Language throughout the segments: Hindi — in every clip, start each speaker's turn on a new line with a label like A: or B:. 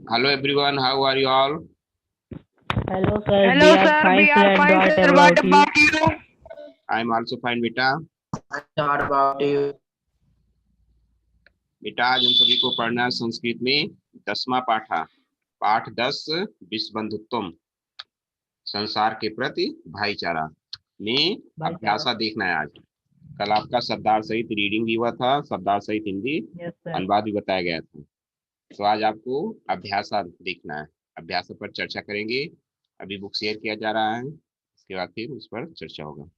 A: Hello everyone, how are you all?
B: Hello sir,
C: Hello
B: we are
C: sir,
B: fine
C: we
B: sir,
C: are
B: and
C: fine
B: what
C: sir. What
B: about you?
C: about you?
A: I am also fine बेटा।
D: What about you?
A: बेटा आज हम सभी को पढ़ना है संस्कृत में 10वां पाठा, पाठ 10 विश्व बंधुत्वम, संसार के प्रति भाईचारा में अभ्यासा देखना है। आज कल आपका शब्दार्थ सहित रीडिंग भी हुआ था, शब्दार्थ सहित हिंदी अनुवाद भी बताया गया था। तो आज आपको अभ्यासा देखना है, अभ्यास पर चर्चा करेंगे। अभी बुक शेयर किया जा रहा है, इसके बाद फिर उस पर चर्चा होगा।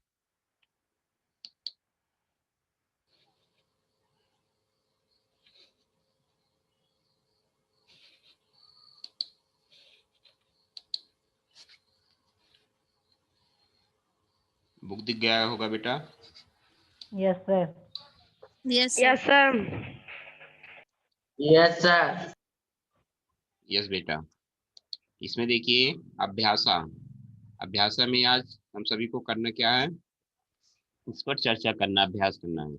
A: बुक दिख गया होगा बेटा?
B: Yes sir.
C: Yes sir.
D: Yes, sir.
A: Yes बेटा। इसमें देखिए अभ्यासा, अभ्यासा में आज हम सभी को करना क्या है, इस पर चर्चा करना, अभ्यास करना है।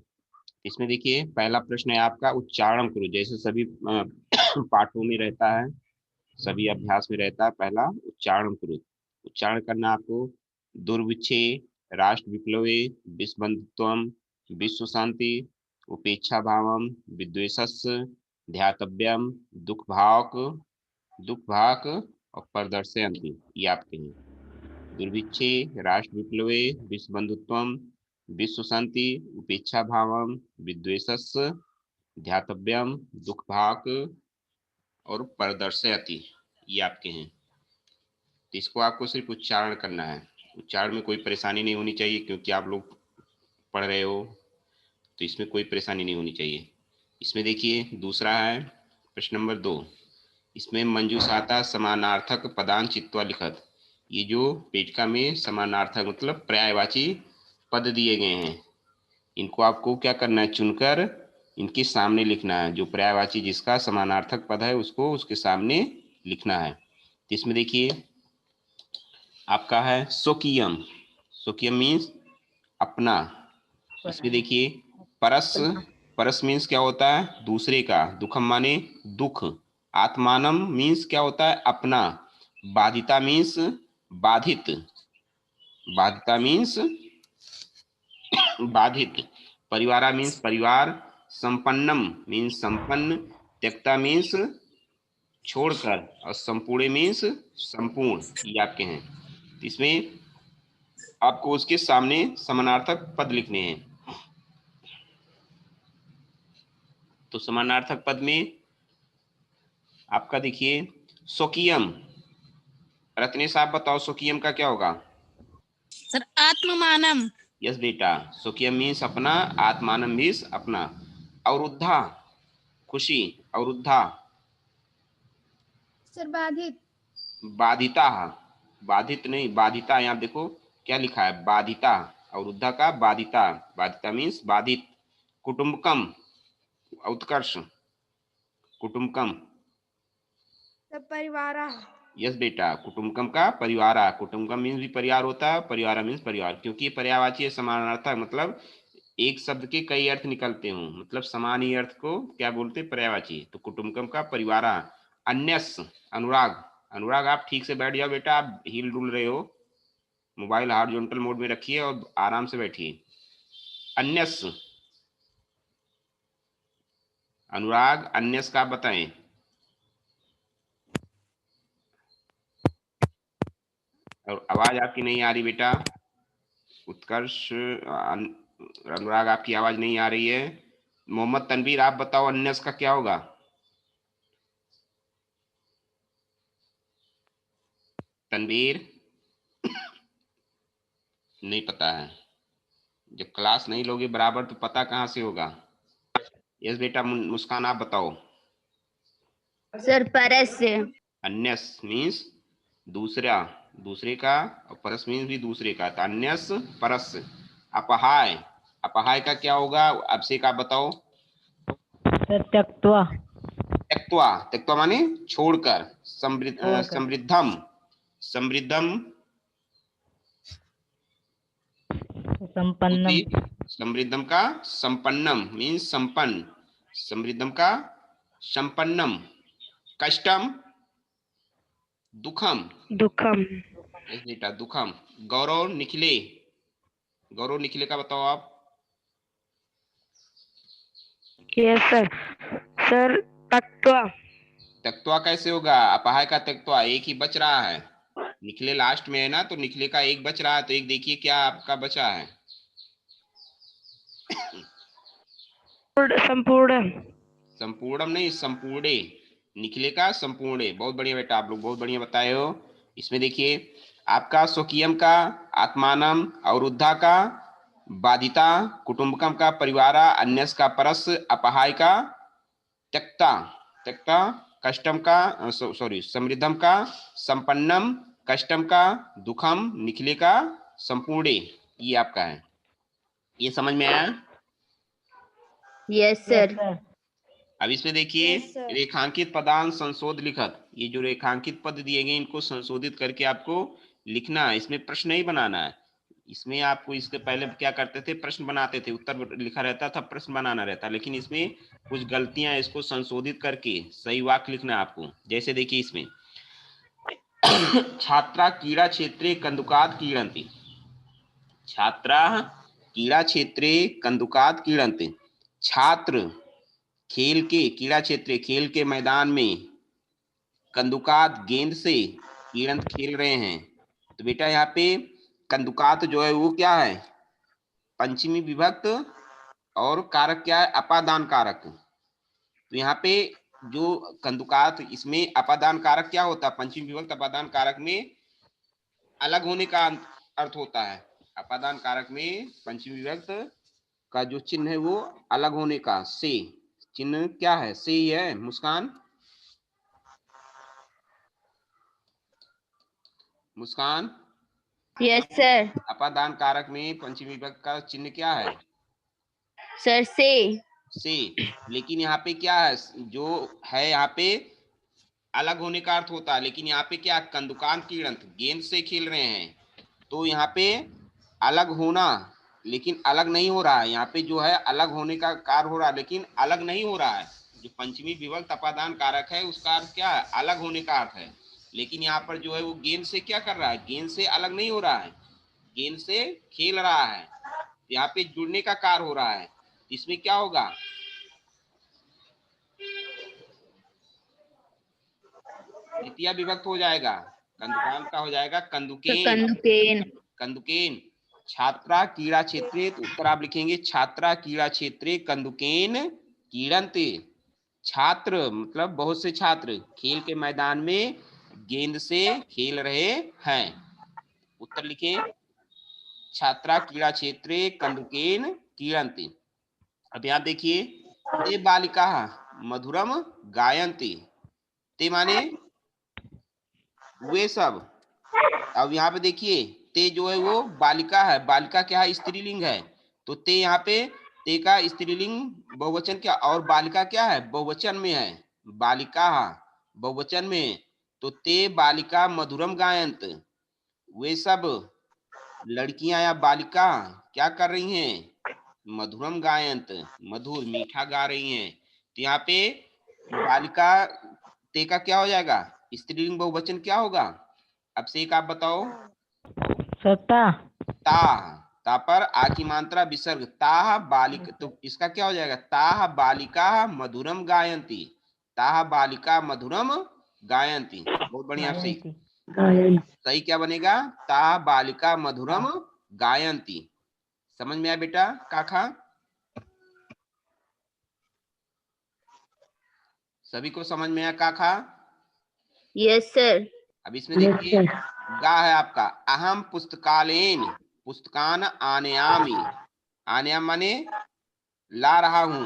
A: इसमें देखिए पहला प्रश्न है आपका, उच्चारण करो। जैसे सभी पाठों में रहता है, सभी अभ्यास में रहता है, पहला उच्चारण करो। उच्चारण करना आपको, दुर्विच्छे, राष्ट्र विप्लवे, विश्व बंधुत्वम, विश्व शांति, उपेक्षा भावम, विद्वेषस्य, ध्यातव्यम, दुख भावक, दुख भाक और प्रदर्शयन्ति, ये आपके हैं। दुर्भिक्षे, राष्ट्र विप्लवे, विश्व बंधुत्वम, विश्व शांति, उपेक्षा भावम, विद्वेषस्य, ध्यातव्यम, दुख भाक और प्रदर्शयति, ये आपके हैं। तो इसको आपको सिर्फ उच्चारण करना है। उच्चारण में कोई परेशानी नहीं होनी चाहिए, क्योंकि आप लोग पढ़ रहे हो, तो इसमें कोई परेशानी नहीं होनी चाहिए। इसमें देखिए दूसरा है प्रश्न नंबर 2, इसमें मंजूषाता समानार्थक पदान चित्वा लिखत। ये जो पेटिका में समानार्थक मतलब पर्यायवाची पद दिए गए हैं, इनको आपको क्या करना है, चुनकर इनके सामने लिखना है। जो पर्यायवाची जिसका समानार्थक पद है उसको उसके सामने लिखना है। तो इसमें देखिए आपका है स्वकीयम, स्वकीयम मीन्स अपना। इसमें देखिए परस, परस मीन्स क्या होता है, दूसरे का। दुखम माने दुख। आत्मानम मीन्स क्या होता है, अपना। बाधिता मीन्स बाधित, बाधिता मीन्स बाधित। परिवारा मीन्स परिवार। संपन्नम मीन्स संपन्न। त्यक्ता मीन्स छोड़कर, और संपूर्ण मीन्स संपूर्ण, ये आपके हैं। इसमें आपको उसके सामने समानार्थक पद लिखने हैं। तो समानार्थक पद में आपका देखिए स्वकीयम। रत्नेश आप बताओ स्वकीयम का क्या होगा?
C: सर आत्ममानम।
A: यस बेटा, स्वकीयम मीन्स अपना, आत्मानम मीन्स अपना। अवरुद्धा खुशी, अवरुद्धा।
C: सर बाधित।
A: बाधिता, बाधित नहीं, बाधिता। यहाँ देखो क्या लिखा है, बाधिता। अवरुद्धा का बाधिता, बाधिता मीन्स बाधित। कुटुंबकम, उत्कर्ष, कुटुंबकम।
C: परिवार।
A: यस बेटा, कुटुंबकम का परिवार। कुटुंबकम मीन्स भी परिवार होता है, परिवार मीन्स परिवार, क्योंकि पर्यायवाची समानार्थक मतलब एक शब्द के कई अर्थ निकलते हों, मतलब समान ही अर्थ को क्या बोलते, पर्यायवाची। तो कुटुंबकम का परिवार। अन्यस, अनुराग। अनुराग आप ठीक से बैठ जाओ बेटा, आप हिल डुल रहे हो। मोबाइल हॉरिजॉन्टल मोड में रखिए और आराम से बैठिए। अन्यस, अनुराग अन्यस का बताएं। और आवाज आपकी नहीं आ रही बेटा। उत्कर्ष, अनुराग आपकी आवाज नहीं आ रही है। मोहम्मद तनवीर आप बताओ अन्यस का क्या होगा? तनवीर नहीं पता है। जब क्लास नहीं लोगे बराबर तो पता कहाँ से होगा? यस बेटा, मुस्कान आप बताओ।
C: सर परस से।
A: अन्यस मीन्स दूसरा, दूसरे का, और परस मीन्स भी दूसरे का। तो अन्यस परस। अपहाय, अपहाय का क्या होगा, अभिषेक आप बताओ।
B: त्यक्त्वा,
A: त्यक्त्वा, त्यक्त्वा माने छोड़कर। समृद्धम, समृद्धम।
B: संपन्नम,
A: समृद्धम का संपन्नम मीन्स संपन्न, समृद्धम का संपन्नम। कष्टम, दुखम।
B: दुखम।
A: यस बेटा दुखम। गौरव निखिले, गौरव निखिले का बताओ आप।
B: Yes sir. सर तत्व।
A: तक्त्वा कैसे होगा? अपाय का तक्त्वा एक ही बच रहा है, निखिले लास्ट में है ना, तो निखिले का एक बच रहा है, तो एक देखिए क्या आपका बचा है।
B: संपूर्ण।
A: संपूर्णम नहीं, संपूर्णे। निखिले का संपूर्णे। बहुत बढ़िया बेटा, आप लोग बहुत बढ़िया बताए हो। इसमें देखिए आपका स्वकीयम का आत्मानम, अवरुद्धा का बाधिता, कुटुंबकम का परिवारा, अन्यस का परस, अपहाय का त्यक्ता, त्यक्ता, कष्टम का सॉरी समृद्धम का संपन्नम, कष्टम का दुखम, निखिले का संपूर्णे। ये आपका है। ये समझ में आया?
C: Yes
B: yes
C: sir.
B: सर।
A: अब इसमें देखिए
C: Yes, sir.
A: रेखांकित पदांश संशोध लिखत। ये जो रेखांकित पद दिए गए इनको संशोधित करके आपको लिखना है, इसमें प्रश्न नहीं बनाना है। इसमें आपको इसके पहले क्या करते थे, प्रश्न बनाते थे, उत्तर लिखा रहता था, प्रश्न बनाना रहता, लेकिन इसमें कुछ गलतियां, इसको संशोधित करके सही वाक्य लिखना है आपको। जैसे देखिए इसमें छात्रा क्रीड़ा क्षेत्रे कंदुकात क्रीडन्ति, छात्रा क्रीड़ा क्षेत्रे कंदुकात क्रीडन्ति, छात्र खेल के क्रीड़ा क्षेत्र, खेल के मैदान में कंदुकात गेंद से क्रीडन खेल रहे हैं। तो बेटा यहाँ पे कंदुकात जो है वो क्या है, पंचमी विभक्त, और कारक क्या है, अपादान कारक। तो यहाँ पे जो कंदुकात, इसमें अपादान कारक क्या होता है, पंचमी विभक्त अपादान कारक में अलग होने का अर्थ होता है। अपादान कारक में पंचमी विभक्त का जो चिन्ह है वो अलग होने का, से चिन्ह क्या है, से ही है। मुस्कान, मुस्कान।
C: Yes sir.
A: अपादान कारक में पंचमी विभक्त का चिन्ह क्या है,
C: सर
A: से। लेकिन यहाँ पे क्या है, जो है यहाँ पे अलग होने का अर्थ होता है, लेकिन यहाँ पे क्या, कंदुकान क्रीडन गेंद से खेल रहे हैं, तो यहाँ पे अलग होना, लेकिन अलग नहीं हो रहा है। यहाँ पे जो है अलग होने का कार्य हो रहा है, लेकिन अलग नहीं हो रहा है। जो पंचमी विभक्त अपादान कारक है उसका अर्थ क्या है, अलग होने का अर्थ है, लेकिन यहाँ पर जो है वो गेंद से क्या कर रहा है, गेंद से अलग नहीं हो रहा है, गेंद से खेल रहा है। यहाँ पे जुड़ने का कार्य हो रहा है, इसमें क्या होगा, द्वितीय विभक्त हो जाएगा, कंदुकान का हो जाएगा कंदुकेन,
C: कंदुकेन।
A: कंदुकेन। छात्रा क्रीड़ा क्षेत्रे, तो उत्तर आप लिखेंगे छात्रा क्रीड़ा क्षेत्रे कंदुकेन क्रीडन्ति, छात्र मतलब बहुत से छात्र खेल के मैदान में गेंद से खेल रहे हैं। उत्तर लिखें छात्रा क्रीड़ा क्षेत्रे कंदुकेन क्रीडन्ति। अब यहाँ देखिए ते बालिका मधुरम गायन्ति, ते माने वे सब। अब यहाँ पे देखिए ते जो है वो बालिका है, बालिका क्या है, स्त्रीलिंग है, तो ते यहाँ पे ते का स्त्रीलिंग बहुवचन क्या, और बालिका क्या है, बहुवचन में है, बालिका बहुवचन में, तो ते बालिका मधुरम गायंत, वे सब लड़कियां या बालिका क्या कर रही हैं, मधुरम गायंत, मधुर मीठा गा रही हैं। तो यहाँ पे बालिका ते का क्या हो जाएगा, स्त्रीलिंग बहुवचन क्या होगा, अब से एक आप बताओ।
B: सत्ता।
A: ता, ता पर आ की मात्रा विसर्ग, ताह बालिका, तो इसका क्या हो जाएगा, ताह बालिका मधुरम गायंती, ताह बालिका मधुरम गायंती। बहुत बढ़िया, सही सही क्या बनेगा, ताह बालिका मधुरम गायंती। समझ में आया बेटा काका, सभी को समझ में आया काका?
C: Yes sir.
A: अब इसमें देखिए गा है आपका, अहम पुस्तकालयन पुस्तकान आनयामी, आनयाम माने ला रहा हूं।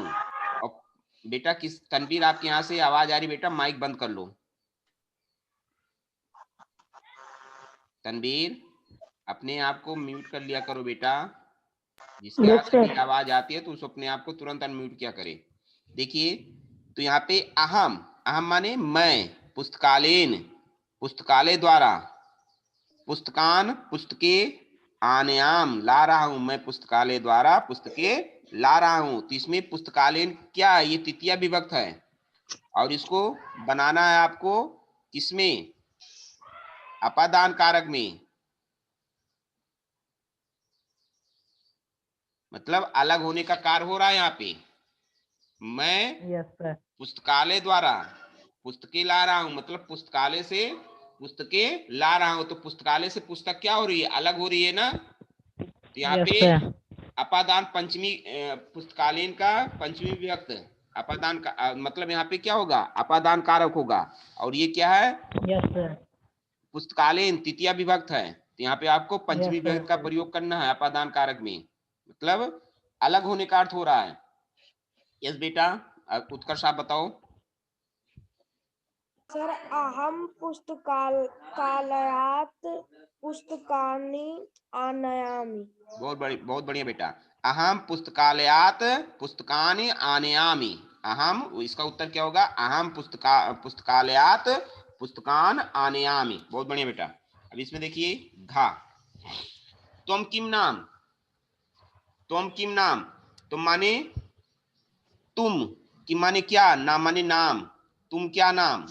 A: और बेटा किस, तनवीर आपके यहाँ से आवाज आ रही बेटा, माइक बंद कर लो। तनवीर अपने आप को म्यूट कर लिया करो बेटा, जिसके यहाँ से भी आवाज आती है तो उस अपने आप को तुरंत अनम्यूट किया करे। देखिए तो यहाँ पे अहम, अहम माने मैं, पुस्तकालयन पुस्तकालय द्वारा, पुस्तकान पुस्तकें, आनयाम ला रहा हूं, मैं पुस्तकालय द्वारा पुस्तकें ला रहा हूं। तो इसमें पुस्तकालय क्या है, ये तृतीया विभक्त है, और इसको बनाना है आपको किसमें, अपादान कारक में, मतलब अलग होने का कार्य हो रहा है यहाँ पे। मैं
B: यस सर।
A: पुस्तकालय द्वारा पुस्तकें ला रहा हूं, मतलब पुस्तकालय से पुस्तकें ला रहा हूं, तो पुस्तकालय से पुस्तक क्या हो रही है, अलग हो रही है ना। तो यहाँ
B: यस
A: पे
B: सर।
A: अपादान पंचमी, पुस्तकालीन का पंचमी विभक्त अपादान का मतलब यहाँ पे क्या होगा, अपादान कारक होगा। और ये क्या है,
B: यस सर।
A: पुस्तकालीन तृतीया विभक्त है, तो यहाँ पे आपको पंचमी
B: यस सर।
A: विभक्त का प्रयोग करना है अपादान कारक में, मतलब अलग होने का अर्थ हो रहा है। यस बेटा, अब उत्कर्ष आप बताओ।
E: सर अहम पुस्तकालयात पुस्तकानि आनयामि।
A: बहुत बढ़िया बेटा। अहम पुस्तकालयात पुस्तकानि आनयामि। अहम, इसका उत्तर क्या होगा, अहम पुस्तकालयात पुस्तकान आनयामि। बहुत बढ़िया बेटा। अब इसमें देखिए घा, त्वम किम नाम, त्वम किम नाम, तुम माने तुम, किम माने क्या, नाम माने नाम, तुम क्या नाम।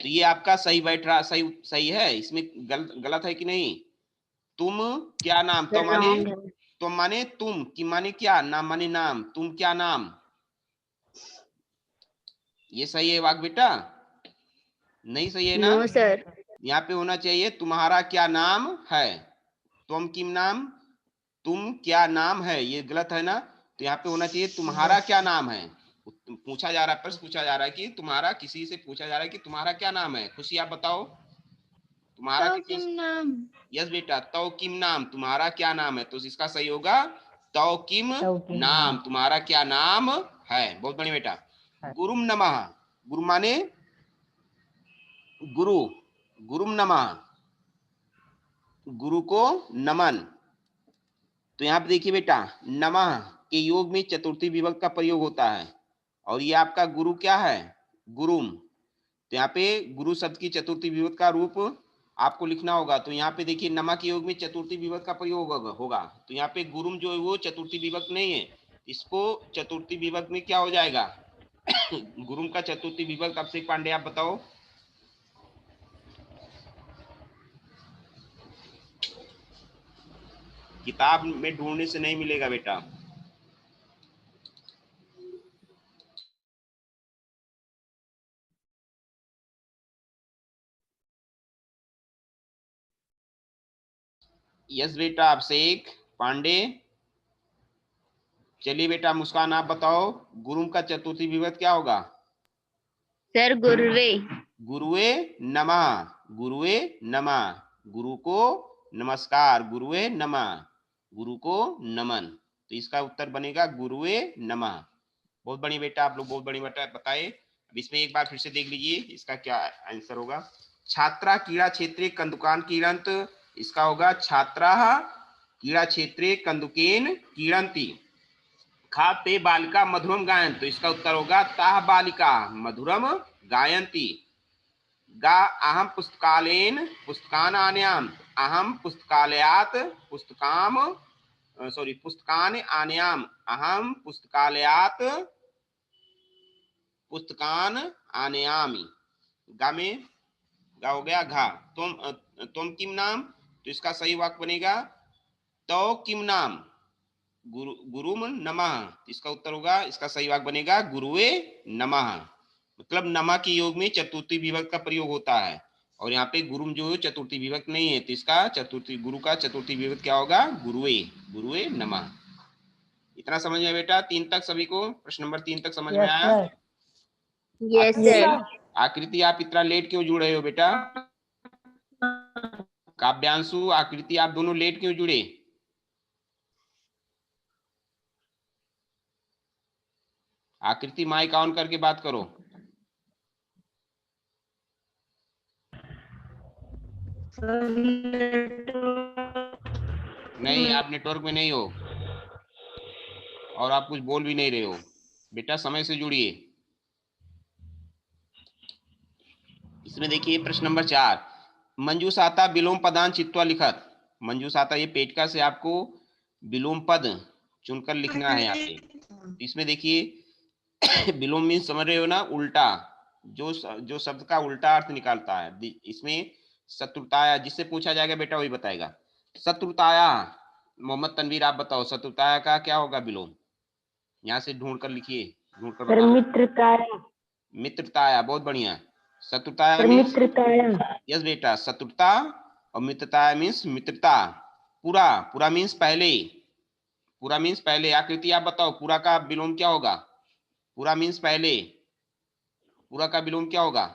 A: तो ये आपका सही बैठ रहा, सही सही है, इसमें गलत है कि नहीं। तुम क्या नाम, तो
C: सर
A: माने
C: रॉन्ग है।
A: तुम माने तुम, कि माने क्या, नाम माने नाम, तुम क्या नाम। ये सही है वाक बेटा, नहीं सही है ना।
C: No sir.
A: यहाँ पे होना चाहिए तुम्हारा क्या नाम है, तुम किम नाम, तुम क्या नाम है, ये गलत है ना। तो यहाँ पे होना चाहिए तुम्हारा क्या नाम है। पूछा जा रहा है, प्रश्न पूछा जा रहा है कि तुम्हारा, किसी से पूछा जा रहा है कि तुम्हारा क्या नाम है। खुशी आप बताओ, तुम्हारा
C: तो
A: कितना।
C: किम नाम।
A: यस बेटा, तो किम नाम, तुम्हारा क्या नाम है, तो इसका सही होगा तो किम
B: तौकीम
A: नाम, तुम्हारा क्या नाम है। बहुत बढ़िया बेटा। गुरुम नमः, गुरु माने गुरु, गुरुम नमः, गुरु को नमन। तो यहाँ पे देखिए बेटा, नमः के योग में चतुर्थी विभक्त का प्रयोग होता है, और ये आपका गुरु क्या है, गुरुम। तो यहाँ पे गुरु शब्द की चतुर्थी विभक्त का रूप आपको लिखना होगा। तो यहाँ पे देखिए नमा के योग में चतुर्थी विभक्त का प्रयोग होगा। तो यहाँ पे गुरुम जो है वो चतुर्थी विभक्त नहीं है, इसको चतुर्थी विभक्त में क्या हो जाएगा गुरुम का चतुर्थी विभक्त अभिषेक पांडे आप बताओ। किताब में ढूंढने से नहीं मिलेगा बेटा। यस बेटा अभिषेक पांडे। चलिए बेटा मुस्कान आप बताओ, गुरुम का चतुर्थी विभक्त क्या होगा।
C: सर गुरुवे।
A: गुरुवे नमः, गुरुवे नमः, गुरु को नमस्कार, गुरुवे नमः, गुरु को नमन। तो इसका उत्तर बनेगा गुरुवे नमः। बहुत बढ़िया बेटा, आप लोग बहुत बढ़िया बेटा बताए। अब इसमें एक बार फिर से देख लीजिए इसका क्या आंसर होगा। छात्रा क्रीड़ा क्षेत्रे कंदुकान क्रीडंत, इसका होगा छात्रा क्रीड़ा क्षेत्रे कंदुकेन क्रीडंती। खा ते बालिका मधुरम गायन, तो इसका उत्तर होगा ताह बालिका मधुरम गायंती। गा अहम पुस्तकालयेन पुस्तकान आनयाम, अहम पुस्तकालयात पुस्तकाम सॉरी पुस्तकान आनयाम, अहम पुस्तकालयात पुस्तकान आनयामी। गा में गा हो गया घा। तुम किम नाम, तो इसका सही वाक्य बनेगा तो किम नाम गुरुम नमः। इसका उत्तर होगा, इसका सही वाक्य बनेगा गुरुवे नमः। मतलब नमा के योग में चतुर्थी विभक्त का प्रयोग होता है, और यहाँ पे गुरुम जो है चतुर्थी विभक्त नहीं है, तो इसका चतुर्थी, गुरु का चतुर्थी विभक्त क्या होगा, गुरुवे, गुरुवे नमः। इतना समझ में बेटा, 3 तक सभी को, प्रश्न नंबर 3 तक समझ में
B: यस
A: आया।
B: सर।
C: Yes sir.
A: आकृति आप इतना लेट क्यों जुड़ रहे हो बेटा। काव्यांशु आकृति आप दोनों लेट क्यों जुड़े। आकृति माइक ऑन करके बात करो। नहीं, आप नेटवर्क में नहीं हो और आप कुछ बोल भी नहीं रहे हो बेटा, समय से जुड़िए। इसमें देखिए प्रश्न नंबर 4, मंजूषाता विलोम पदान चित्वा लिखत। मंजूषाता ये पेटका से आपको विलोम पद चुनकर लिखना है यहाँ पे। इसमें देखिए विलोम मीन समझ रहे हो ना, उल्टा, जो शब्द का उल्टा अर्थ निकालता है। इसमें शत्रुताया, जिससे पूछा जाएगा बेटा वही बताएगा। शत्रुताया, मोहम्मद तनवीर आप बताओ शत्रुताया का क्या होगा विलोम? यहाँ से ढूंढ कर लिखिए, ढूंढ कर
B: सर
A: बताना।
B: मित्रताया।
A: मित्रताया, बहुत बढ़िया। शत्रुताया
B: सर
A: मीन्स,
B: मित्रताया।
A: यस बेटा, शत्रुता और मित्रताया मीन्स मित्रता। पूरा, पूरा मीन्स पहले, पूरा मीन्स पहले। आकृति आप बताओ पूरा का विलोम क्या होगा? पूरा मीन्स पहले, पूरा का विलोम क्या होगा?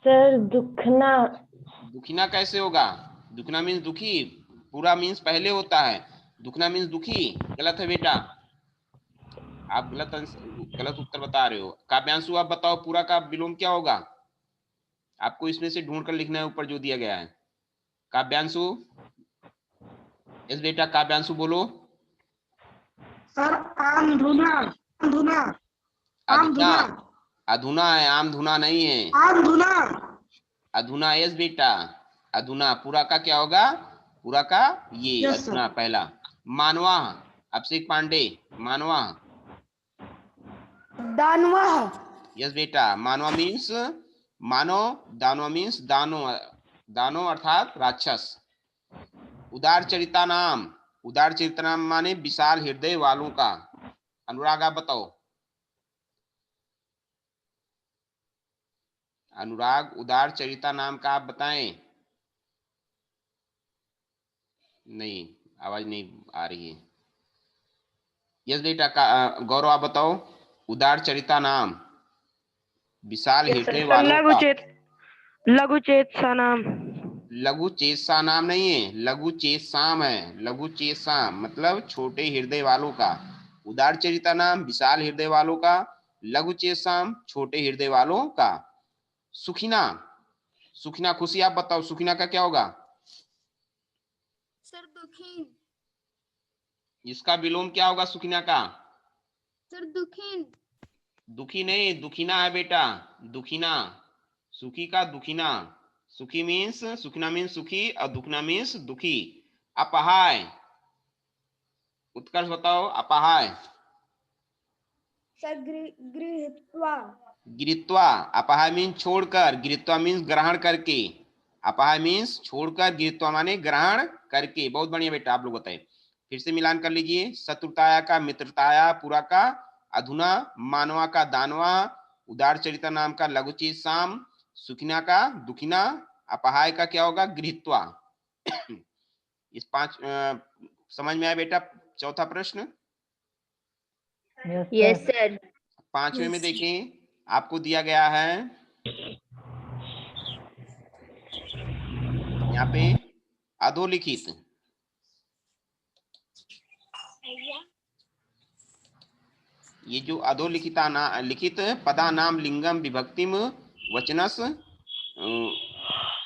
B: सर दुखना।
A: दुखिना कैसे होगा? दुखना मीन्स दुखी, पूरा मीन्स पहले होता है, दुखना मीन्स दुखी। गलत है बेटा, आप गलत उत्तर बता रहे हो। काव्यांशु आप बताओ पूरा का विलोम क्या होगा? आपको इसमें से ढूंढ कर लिखना है ऊपर जो दिया गया है। काव्यांशु, यस बेटा काव्यांशु बोलो।
E: सर आम धुना। धुना।
A: अधुना, अधुना है, आम धुना नहीं है।
E: आम धुना।
A: अधुना, यस बेटा अधुना। पूरा का क्या होगा? पूरा का ये
E: Yes,
A: अधुना पहला। मानवा, अभिषेक पांडे, मानवा।
E: दानवा।
A: यस बेटा, मानवा मीन्स मानो, दानव मीन्स दानो, दानो अर्थात राक्षस। उदार चरिता नाम, उदार चरिता नाम माने विशाल हृदय वालों का। अनुराग आप बताओ। अनुराग, उदार चरिता नाम का आप बताएं। नहीं, आवाज नहीं आ रही है। यस बेटा गौरव आप बताओ। उदार चरिता नाम विशाल हृदय वालों का।
B: लघु चेत सा नाम।
A: लघु चेतसा नाम नहीं है, लघु चेतसाम है। लघु चेतसाम मतलब छोटे हृदय वालों का। उदार चरिता नाम विशाल हृदय वालों का, लघु चेतसाम छोटे हृदय वालों का। सुखिना, सुखिना खुशी आप बताओ सुखिना का क्या होगा?
C: सर दुखीन।
A: इसका विलोम क्या होगा सुखिना का?
C: सर दुखीन।
A: दुखी नहीं, दुखिना है बेटा, दुखिना। सुखी का दुखिना। सुखी मीन्स, सुखिना मीन्स सुखी और दुखना मीन्स दुखी। अपहाय, उत्कर्ष बताओ अपहाय।
E: सर गृहीत्वा।
A: गिरित्वा, अपहाय मीन्स छोड़कर, गिरित्वा मीन्स ग्रहण करके। अपहाय मीन्स छोड़कर, गिरित्वा माने ग्रहण करके। बहुत बढ़िया बेटा, आप लोग बताए। फिर से मिलान कर लीजिए। शत्रुताया का मित्रताया, पूरा का अधुना, मानवा का दानवा, उदार चरिता नाम का लघुचेत साम, सुखिना का दुखिना, अपहाय का क्या होगा? गृहीत्वा। इस पांच समझ में आया बेटा? चौथा प्रश्न।
C: Yes sir.
A: पांचवें में देखें, आपको दिया गया है यहाँ पे अधोलिखित, ये जो अधोलिखिता लिखित पदा नाम लिंगम विभक्तिम वचनस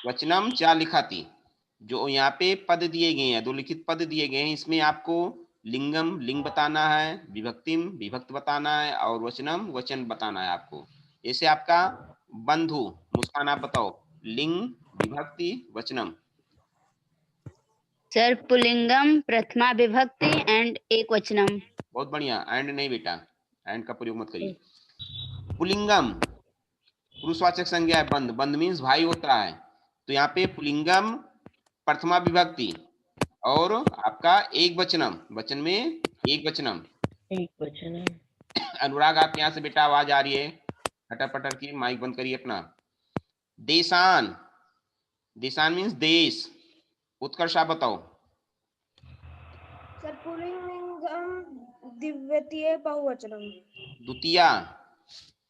A: वचनम चा लिखाती, जो यहाँ पे पद दिए गए हैं, अधोलिखित पद दिए गए हैं, इसमें आपको लिंगम लिंग बताना है, विभक्तिम विभक्त बताना है और वचनम वचन बताना है आपको। जैसे आपका बंधु, मुस्कान आप बताओ लिंग विभक्ति वचनम।
C: सर पुल्लिंगम प्रथमा विभक्ति एंड एक वचनम।
A: बहुत बढ़िया। एंड नहीं बेटा, एंड का प्रयोग मत करिए। पुल्लिंगम पुरुषवाचक संज्ञा है, बंध, बंध मीन्स भाई होता है, तो यहाँ पे पुल्लिंगम प्रथमा विभक्ति और आपका एक वचनम, वचन में एक वचनम।
B: एक वचन।
A: अनुराग आपके यहाँ से बेटा आवाज आ रही है खटर पटर की, माइक बंद करिए अपना। देशान, देशान मीन्स देश। उत्कर्ष आप बताओ।
E: सर पुल्लिंगम द्वितीय बहुवचनम।
A: द्वितीया,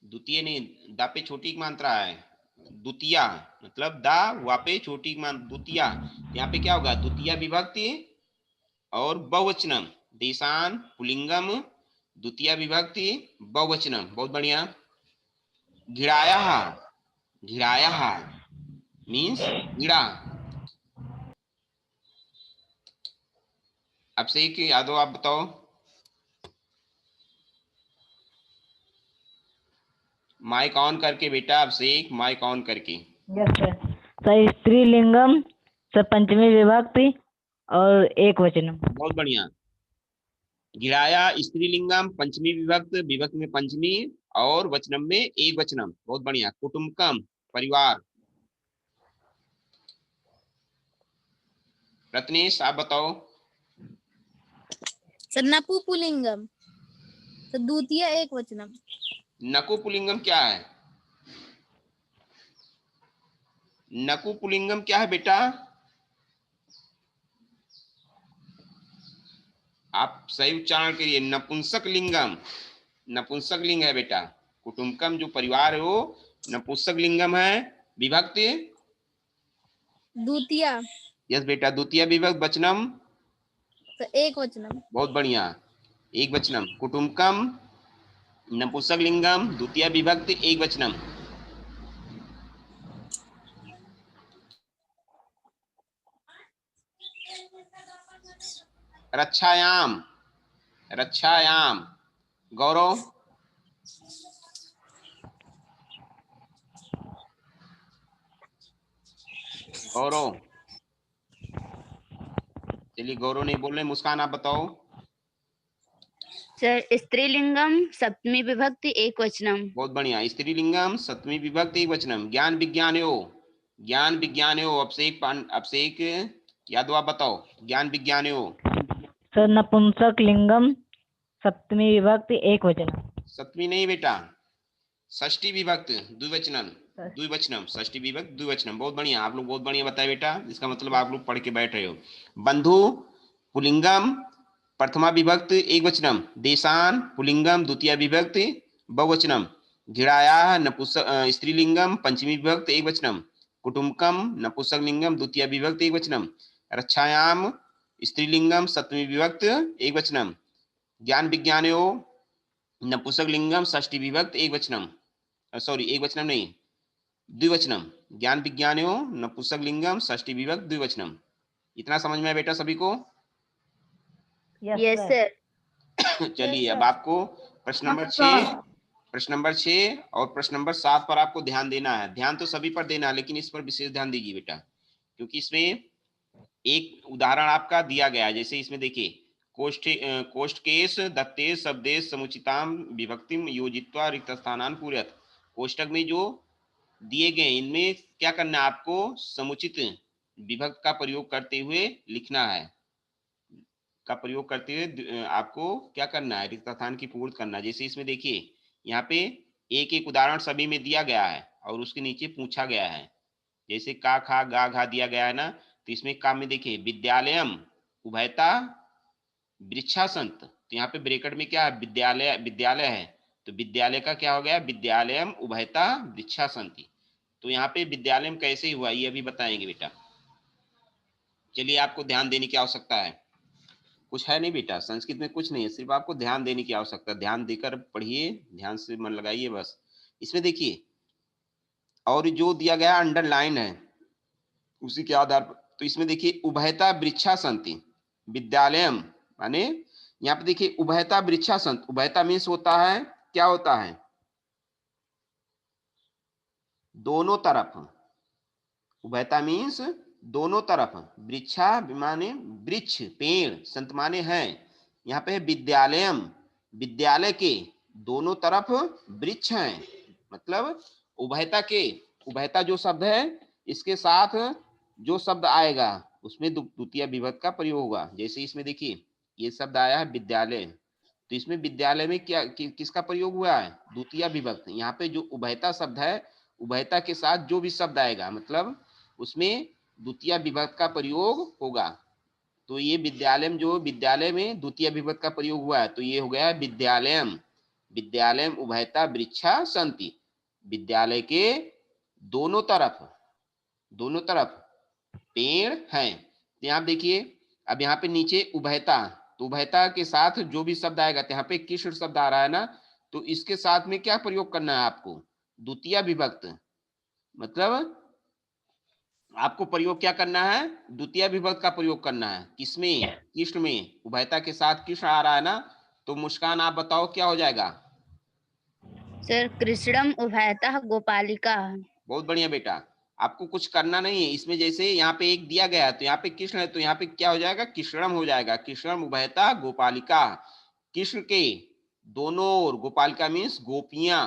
A: द्वितीय नहीं, दा पे छोटी की मात्रा है, द्वितीया मतलब दा वापे छोटी की मात्रा द्वितीया। यहाँ पे क्या होगा? द्वितीय विभक्ति और बहुवचनम। देशान पुल्लिंगम द्वितीय विभक्ति बहुवचनम। बहुत बढ़िया। घिराया, घिराया मीन्स घिरा। अब से एक यादव आप बताओ। माइक ऑन करके बेटा, अब से एक माइक ऑन करके।
B: Yes sir. सर स्त्रीलिंगम, सर पंचमी विभक्ति और एक वचनम।
A: बहुत बढ़िया। गिराया स्त्रीलिंगम, पंचमी विभक्त, विभक्त में पंचमी और वचनम में एक वचनम। बहुत बढ़िया। कुटुंबकम परिवार। रत्नेश आप बताओ।
F: सर नपु पुलिंगम, सर द्वितीय एक वचनम।
A: नकु पुलिंगम क्या है? नकु पुलिंगम क्या है बेटा? आप सही उच्चारण करिए। नपुंसक लिंगम, नपुंसक लिंग है बेटा। कुटुंबकम जो परिवार है वो नपुंसक लिंगम है। विभक्ति
F: द्वितीय,
A: यस बेटा, द्वितीय विभक्त वचनम।
F: तो एक वचनम।
A: बहुत बढ़िया, एक वचनम। कुटुंबकम नपुंसक लिंगम, द्वितीय विभक्ति एक वचनम। रक्षायाम, रक्षायाम। गौरव। गौरव, चलिए गौरव नहीं बोल रहे। मुस्कान आप बताओ।
C: सर स्त्रीलिंगम सप्तमी विभक्ति एक वचनम।
A: बहुत बढ़िया, स्त्रीलिंगम सप्तमी विभक्ति एक वचनम। ज्ञान विज्ञानयो, ज्ञान विज्ञानयो। अभिषेक यादव आप बताओ। ज्ञान विज्ञानयो।
B: सर नपुंसक लिंगम सप्तमी विभक्ति एक वचनम।
A: सप्तमी नहीं बेटा, षष्ठी विभक्त द्विवचनम। द्विवचनम, षष्ठी विभक्त द्विवचनम। बहुत बढ़िया, आप लोग बहुत बढ़िया बताए बेटा। इसका मतलब आप लोग पढ़ के बैठ रहे हो। बंधु पुलिंगम प्रथमा विभक्त एक वचनम। देशान पुलिंगम द्वितीय विभक्त बहुवचनम। घिड़ाया नपुंसक स्त्रीलिंगम पंचमी विभक्त एक वचनम। कुटुंबकम नपुंसक लिंगम द्वितीय विभक्त एक वचनम। रक्षायाम स्त्रीलिंगम सप्तमी विभक्त एक वचनम। ज्ञान विज्ञानयो नपुंसक लिंगम षष्ठी विभक्त एक वचनम। सॉरी, एक वचनम नहीं, द्विवचनम। ज्ञान विज्ञानयो नपुंसक लिंगम षष्ठी विभक्त द्विवचनम। इतना समझ में आया बेटा सभी को?
C: Yes sir.
A: चलिए अब आपको प्रश्न नंबर 6, प्रश्न नंबर 6 और प्रश्न नंबर 7 पर आपको ध्यान देना है। ध्यान तो सभी पर देना है, लेकिन इस पर विशेष ध्यान दीजिए बेटा, क्योंकि इसमें एक उदाहरण आपका दिया गया है। जैसे इसमें देखिए, कोष्ठकेश दत्तेश शब्देश समुचिताम विभक्तिम योजित्वा रिक्त स्थानान पूरयत। कोष्ठक में जो दिए गए इनमें क्या करना है आपको? समुचित विभक्त का प्रयोग करते हुए लिखना है। का प्रयोग करते हुए आपको क्या करना है? रिक्त स्थान की पूर्ति करना है। जैसे इसमें देखिए, यहाँ पे एक एक उदाहरण सभी में दिया गया है और उसके नीचे पूछा गया है। जैसे का खा गा घा दिया गया है ना, तो इसमें का में देखिए विद्यालयम उभयता वृक्षासंत। तो यहाँ पे ब्रैकेट में क्या है? विद्यालय, विद्यालय है, तो विद्यालय का क्या हो गया? विद्यालयम उभयता वृक्षासंति। तो यहाँ पे विद्यालय में कैसे हुआ ये अभी बताएंगे बेटा। चलिए, आपको ध्यान देने की आवश्यकता है। कुछ है नहीं बेटा, संस्कृत में कुछ नहीं है, सिर्फ आपको ध्यान देने की आवश्यकता। ध्यान देकर पढ़िए, ध्यान से मन लगाइए बस। इसमें देखिए, और जो दिया गया अंडरलाइन है उसी के आधार पर। तो इसमें देखिए उभयता वृक्षासंति विद्यालयम, माने यहाँ पे देखिए उभयता वृक्षासंत। उभयता मीन्स होता है, क्या होता है? दोनों तरफ। उभयता मीन्स दोनों तरफ। वृक्षा माने वृक्ष, पेड़, संत माने है। यहाँ पे है विद्यालयम, विद्यालय के दोनों तरफ वृक्ष हैं। मतलब उभयता के, उभयता जो शब्द है इसके साथ जो शब्द आएगा उसमें द्वितीय विभक्त का प्रयोग होगा। जैसे इसमें देखिए ये शब्द आया है विद्यालय, तो इसमें विद्यालय में क्या किसका प्रयोग हुआ है? द्वितीय विभक्त। यहाँ पे जो उभयता शब्द है, उभयता के साथ जो भी शब्द आएगा मतलब उसमें द्वितीय विभक्त का प्रयोग होगा। तो ये विद्यालय में, जो विद्यालय में द्वितीय विभक्त का प्रयोग हुआ है, तो ये हो गया विद्यालयम। विद्यालयम उभयता वृक्षा संति, विद्यालय के दोनों तरफ, दोनों तरफ पेड़ हैं। तो यहाँ देखिए, अब यहाँ पे नीचे उभयता, तो उभयता के साथ जो भी शब्द आएगा, तो यहाँ पे कृष्ण शब्द आ रहा है ना, तो इसके साथ में क्या प्रयोग करना है आपको? द्वितीय विभक्त। मतलब आपको प्रयोग क्या करना है? द्वितीय विभक्त का प्रयोग करना है। किसमें? कृष्ण में। उभयता के साथ कृष्ण आ रहा है ना, तो मुस्कान आप बताओ क्या हो जाएगा?
C: सर कृष्णम उभयतः गोपालिका।
A: बहुत बढ़िया बेटा, आपको कुछ करना नहीं है इसमें। जैसे यहाँ पे एक दिया गया तो यहाँ पे कृष्ण है, तो यहाँ पे क्या हो जाएगा? कृष्णम हो जाएगा। कृष्णम उभयता गोपालिका, कृष्ण के दोनों ओर। गोपालिका मीन्स गोपियां।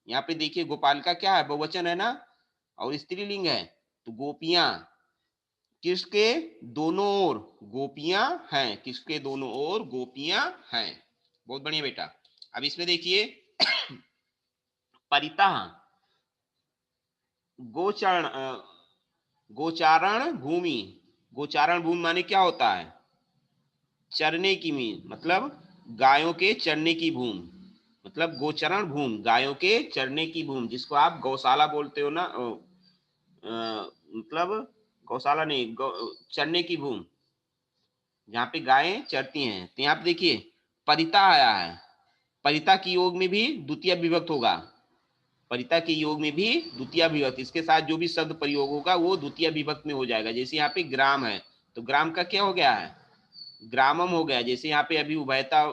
A: यहाँ पे देखिए गोपालिका क्या है? बहुवचन है ना, और स्त्रीलिंग है तो गोपियां, किसके दोनों ओर गोपियां हैं, किसके दोनों ओर गोपियां हैं। बहुत बढ़िया बेटा। अब इसमें देखिए परिता गोचरण गोचारण भूमि। गोचारण भूमि माने क्या होता है? चरने की भूमि, मतलब गायों के चरने की भूमि, मतलब गोचरण भूमि, गायों के चरने की भूमि, जिसको आप गौशाला बोलते हो ना, मतलब गौशाला नहीं, चरने की भूमि, जहाँ पे गायें चरती हैं। तो यहाँ पे देखिए परिता आया है, परिता की योग में भी द्वितीय विभक्त होगा, परिता के योग में भी द्वितीय विभक्त, इसके साथ जो भी शब्द प्रयोग होगा वो द्वितीय विभक्त में हो जाएगा। जैसे यहाँ पे ग्राम है तो ग्राम का क्या हो गया है? ग्रामम हो गया। जैसे यहाँ पे अभी उभयता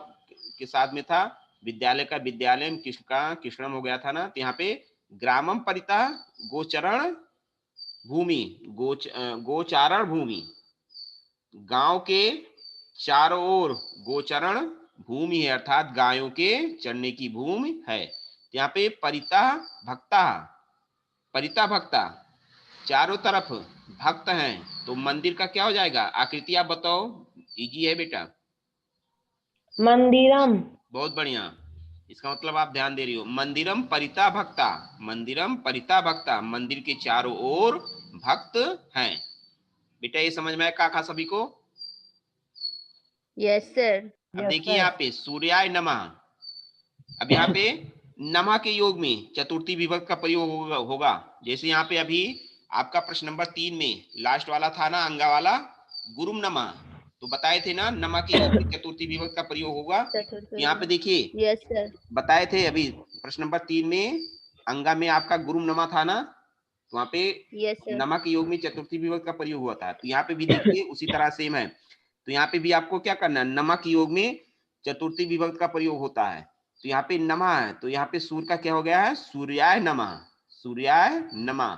A: के साथ में था, विद्यालय का विद्यालय, कृष्ण का कृष्णम हो गया था ना, तो यहाँ पे ग्रामम परिता गोचरण भूमि, गोचारण भूमि, गांव के चारों ओर गोचरण भूमि है, अर्थात गायों के चरने की भूमि है। यहाँ पे परिता भक्ता, परिता भक्ता, चारों तरफ भक्त हैं, तो मंदिर का क्या हो जाएगा? आकृति आप बताओ, इजी है बेटा।
G: मंदिरम।
A: बहुत बढ़िया, इसका मतलब आप ध्यान दे रही हो। मंदिरम परिता भक्ता, मंदिरम परिता भक्ता, मंदिर के चारों ओर भक्त हैं। बेटा ये समझ में आया काका सभी को?
C: Yes sir.
A: अब देखिए यहाँ पे सूर्याय नमः। अब यहाँ पे नमः के योग में चतुर्थी विभक्त का प्रयोग होगा। जैसे यहाँ पे अभी आपका प्रश्न नंबर 3 में लास्ट वाला था ना, अंगा वाला, गुरुम नमः, तो बताए थे ना नमः के योग में चतुर्थी विभक्त का प्रयोग होगा। तो यहाँ पे देखिए
C: यस सर।
A: बताए थे अभी प्रश्न नंबर 3 में अंगा में आपका गुरुम नमः था ना, तो वहाँ पे
C: यस सर।
A: नमः के योग में चतुर्थी विभक्त का प्रयोग हुआ था। तो यहाँ पे भी देखिए उसी तरह सेम है। तो यहाँ पे भी आपको क्या करना है? नमः के योग में चतुर्थी विभक्त का प्रयोग होता है। तो यहाँ पे नमः है तो यहाँ पे सूर्य का क्या हो गया है? सूर्याय नमः, सूर्याय नमः।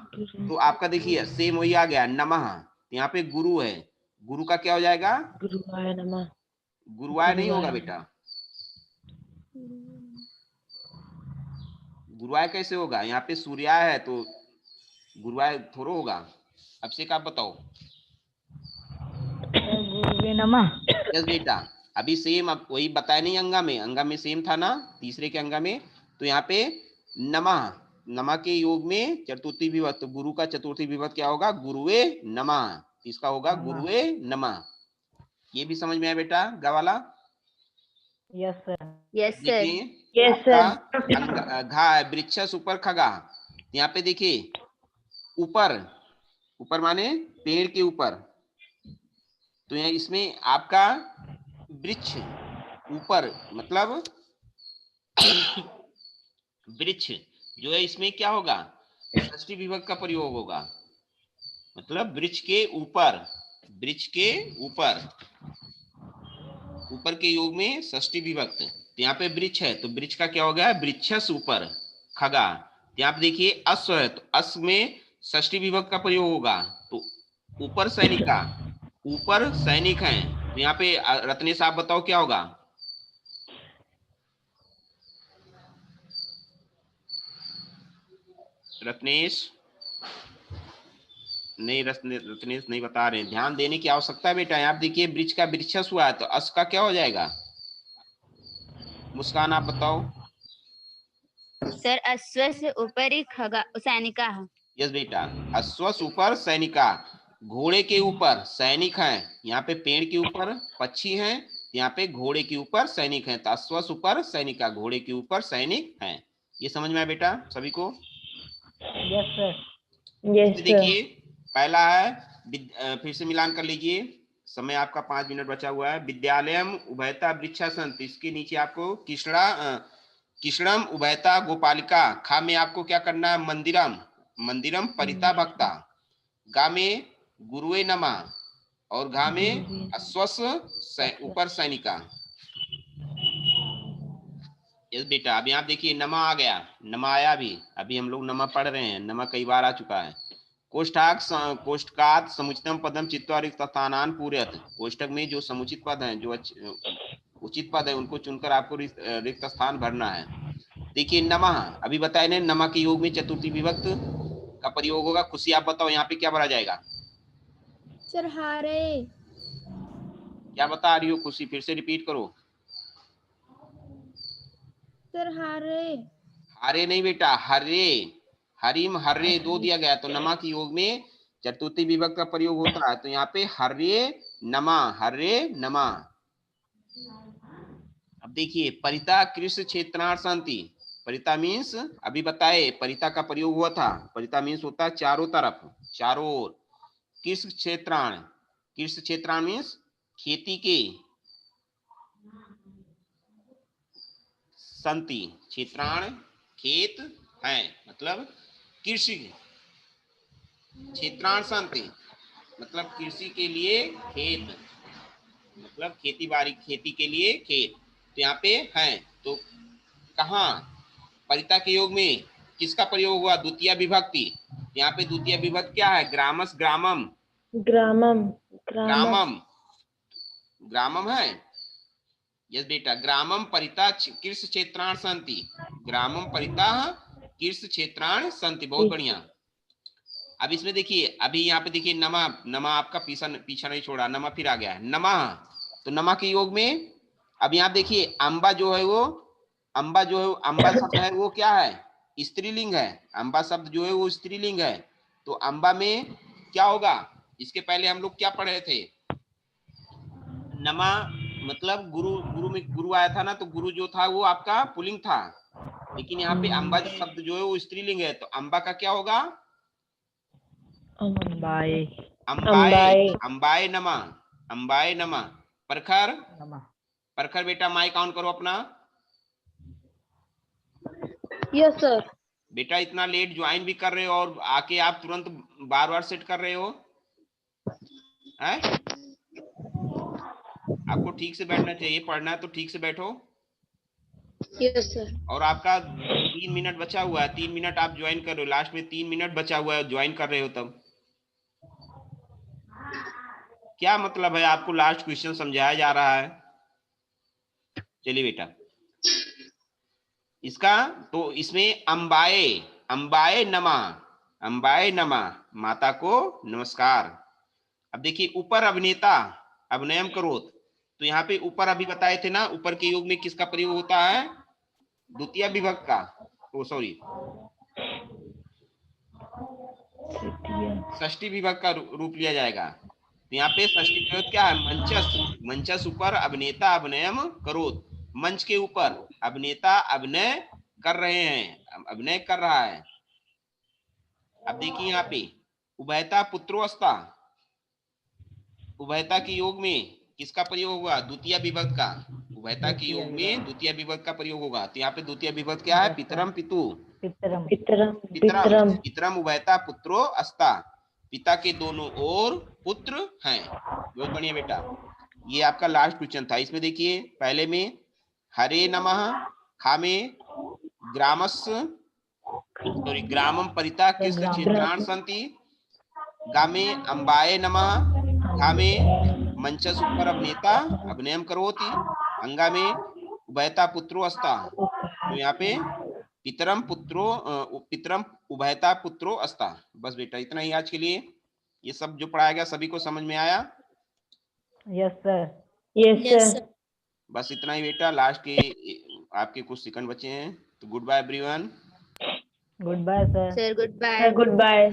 A: तो आपका देखिए सेम वही आ गया नमः। तो यहाँ पे गुरु है, गुरु का क्या हो जाएगा?
G: गुरुवाय नमः।
A: गुरुवाय नहीं होगा बेटा, गुरुवाय कैसे होगा? यहाँ पे सूर्याय है तो गुरुवाय थोड़ा होगा। अब से आप बताओ।
B: गुरुवे नमः।
A: यस बेटा, अभी सेम अब वही बताया नहीं, अंगा में, अंगा में सेम था ना तीसरे के अंगा में। तो यहाँ पे नमः, नमः के योग में चतुर्थी विभक्त, तो गुरु का चतुर्थी विभक्त क्या होगा? गुरुवे नमः, इसका होगा गुरुवे नमः। ये भी समझ में आया बेटा गवाला?
B: Yes sir.
C: Yes sir.
A: देखिए
G: यस सर।
A: आपका घा है वृक्षस ऊपर खगा। यहाँ पे देखिए ऊपर, ऊपर माने पेड़ के ऊपर, तो यहाँ इसमें आपका वृक्ष ऊपर, मतलब वृक्ष जो है इसमें क्या होगा? षष्ठी विभक्त का प्रयोग होगा, मतलब वृक्ष के ऊपर, वृक्ष के ऊपर, ऊपर के योग में षष्ठी विभक्त। तो यहाँ पे वृक्ष है तो वृक्ष का क्या हो गया? वृक्षस ऊपर खगा। तो यहाँ पे देखिए अश्व है तो अश्व में षष्ठी विभक्त का प्रयोग होगा, तो ऊपर सैनिका, ऊपर सैनिक हैं। तो यहाँ पे रत्नेश आप बताओ क्या होगा? रत्नेश नहीं, रत्नेश नहीं बता रहे, ध्यान देने की आवश्यकता है बेटा। यहाँ देखिए वृक्ष का वृक्षस हुआ है तो अश्व का क्या हो जाएगा? मुस्कान आप बताओ।
C: सर अश्व से ऊपर खगा सैनिका है।
A: यस बेटा, अश्वस ऊपर सैनिका, घोड़े के ऊपर सैनिक हैं। यहाँ पे पेड़ के ऊपर पक्षी हैं, यहाँ पे घोड़े के ऊपर सैनिक हैं, तो अश्वस ऊपर सैनिका, घोड़े के ऊपर सैनिक हैं। ये समझ में आया बेटा सभी को?
B: Yes sir.
G: Yes sir.
A: देखिए पहला है फिर से मिलान कर लीजिए, समय आपका 5 मिनट बचा हुआ है। विद्यालयम उभयता वृक्षासन, तो इसके नीचे आपको कृष्णम उभयता गोपालिका, खा में आपको क्या करना है? मंदिरम, मंदिरम परिता भक्ता, गा में गुरुवे नमः, और घा में अश्वस ऊपर सैनिका। यस बेटा, अभी आप देखिए नमा आ गया, नमा आया अभी हम लोग नमा पढ़ रहे हैं, नमा कई बार आ चुका है। कोष्ठकात समुचितम पदम चित्वा रिक्त स्थानान पूरयत, कोष्ठक में जो समुचित पद हैं, जो उचित पद है उनको चुनकर आपको रिक्त स्थान भरना है। देखिए नमः, अभी बताए ने नमः के योग में चतुर्थी विभक्त का प्रयोग होगा। खुशी आप बताओ यहाँ पे क्या भरा जाएगा?
F: सर हारे।
A: क्या बता रही हो खुशी? फिर से रिपीट करो।
F: सर हारे।
A: हारे नहीं बेटा, हरे। हरिम हर्रे दो दिया गया, तो नमा के योग में चतुर्थी विभक्ति का प्रयोग होता है। तो यहाँ पे हर्रे नमा, हर्रे नमा। अब देखिए परिता कृष्ण क्षेत्रार्थ शांति। परिता मीन्स अभी बताए परिता का प्रयोग हुआ था। परिता मीन्स होता है चारों तरफ, चारों ओर। कृष्ण क्षेत्राण, कृष्ण क्षेत्राण मीन्स खेती के। संति क्षेत्राण खेत है, मतलब कृषि। क्षेत्राण संति मतलब कृषि के लिए खेत, मतलब खेती बाड़ी, खेती के लिए खेत। तो यहाँ पे है, तो कहाँ परिता के योग में किसका प्रयोग हुआ? द्वितीय विभक्ति। यहाँ पे द्वितीय विभक्ति क्या है? ग्रामस ग्रामम।
G: ग्रामम।
A: ग्रामम, ग्रामम है। यस बेटा, ग्रामम परिता कृष्ण क्षेत्राण संति। ग्रामम परिता कृष्ण क्षेत्राण संति। बहुत बढ़िया। अब इसमें देखिए, अभी यहाँ पे देखिए नमा, नमा आपका पीछा नहीं छोड़ा, नमा फिर आ गया है नमा। तो नमा के योग में अब यहाँ देखिए अम्बा जो है वो, अम्बा जो है, अम्बा शब्द है वो क्या है? स्त्रीलिंग है। अम्बा शब्द जो है वो स्त्रीलिंग है। तो अम्बा में क्या होगा? इसके पहले हम लोग क्या पढ़े थे? नमा मतलब गुरु, गुरु में गुरु आया था ना, तो गुरु जो था वो आपका पुल्लिंग था। लेकिन यहाँ पे अम्बा शब्द जो है वो स्त्रीलिंग है। तो अम्बा का क्या होगा?
G: अम्बाए।
A: अम्बाए, अम्बाए नमा, अम्बाए नमा। प्रखर, प्रखर बेटा माइक ऑन करो अपना।
F: Yes sir.
A: बेटा इतना लेट ज्वाइन भी कर रहे हो और आके आप तुरंत बार बार सेट कर रहे हो हैं? आपको ठीक से बैठना चाहिए, पढ़ना है तो ठीक से बैठो।
F: Yes sir.
A: और आपका 3 मिनट बचा हुआ है, 3 मिनट आप ज्वाइन कर रहे हो, लास्ट में 3 मिनट बचा हुआ है, ज्वाइन कर रहे हो तब। क्या मतलब है? आपको लास्ट क्वेश्चन समझाया जा रहा है। चलिए बेटा इसका, तो इसमें अम्बाए, अम्बाए नमा, अम्बाए नमा, माता को नमस्कार। अब देखिए ऊपर अभिनेता अभिनयम करोत। तो यहाँ पे ऊपर अभी बताए थे ना, ऊपर के योग में किसका प्रयोग होता है? द्वितीय विभक्ति का, ओ सॉरी षष्ठी विभक्ति का रूप लिया जाएगा। तो यहाँ पे षष्ठी विभक्ति क्या है? मंचस, मंचस ऊपर अभिनेता अभिनयम करोत। मंच के ऊपर अभिनेता अभिनय कर रहे हैं, अभिनय कर रहा है। अब देखिए यहाँ पे उभयता पुत्रोस्ता, उभयता के योग में किसका प्रयोग होगा? द्वितीय विभक्ति का। उभयता के योग में द्वितीय विभक्ति का प्रयोग होगा। तो यहाँ पे द्वितीय विभक्ति क्या है? पितरम पितु,
B: पितरम।
G: पितरम।
A: पितरम,
G: पितरम।
A: पितरम उभयता पुत्रो अस्ता। पिता के दोनों ओर पुत्र हैं। बहुत बढ़िया बेटा। ये आपका लास्ट क्वेश्चन था। इसमें देखिए पहले में हरे नमः, खा में ग्रामस सॉरी ग्रामम परिता कृष्ण क्षेत्राण संति, गा में अम्बाए नमः, घा में मंचस ऊपर अभिनेता अभिनयम करोति, अंगा में उभयता पुत्रो अस्ता। तो यहाँ पे पितरम पुत्रो पितरम उभयता पुत्रो अस्ता। बस बेटा इतना ही आज के लिए। ये सब जो पढ़ाया गया सभी को समझ में आया?
B: Yes sir.
G: Yes
F: yes
G: sir.
F: Sir.
A: बस इतना ही बेटा। लास्ट के आपके कुछ सेकंड बचे हैं, तो goodbye everyone.
B: Goodbye sir.
C: Sir goodbye.
G: Sir good bye.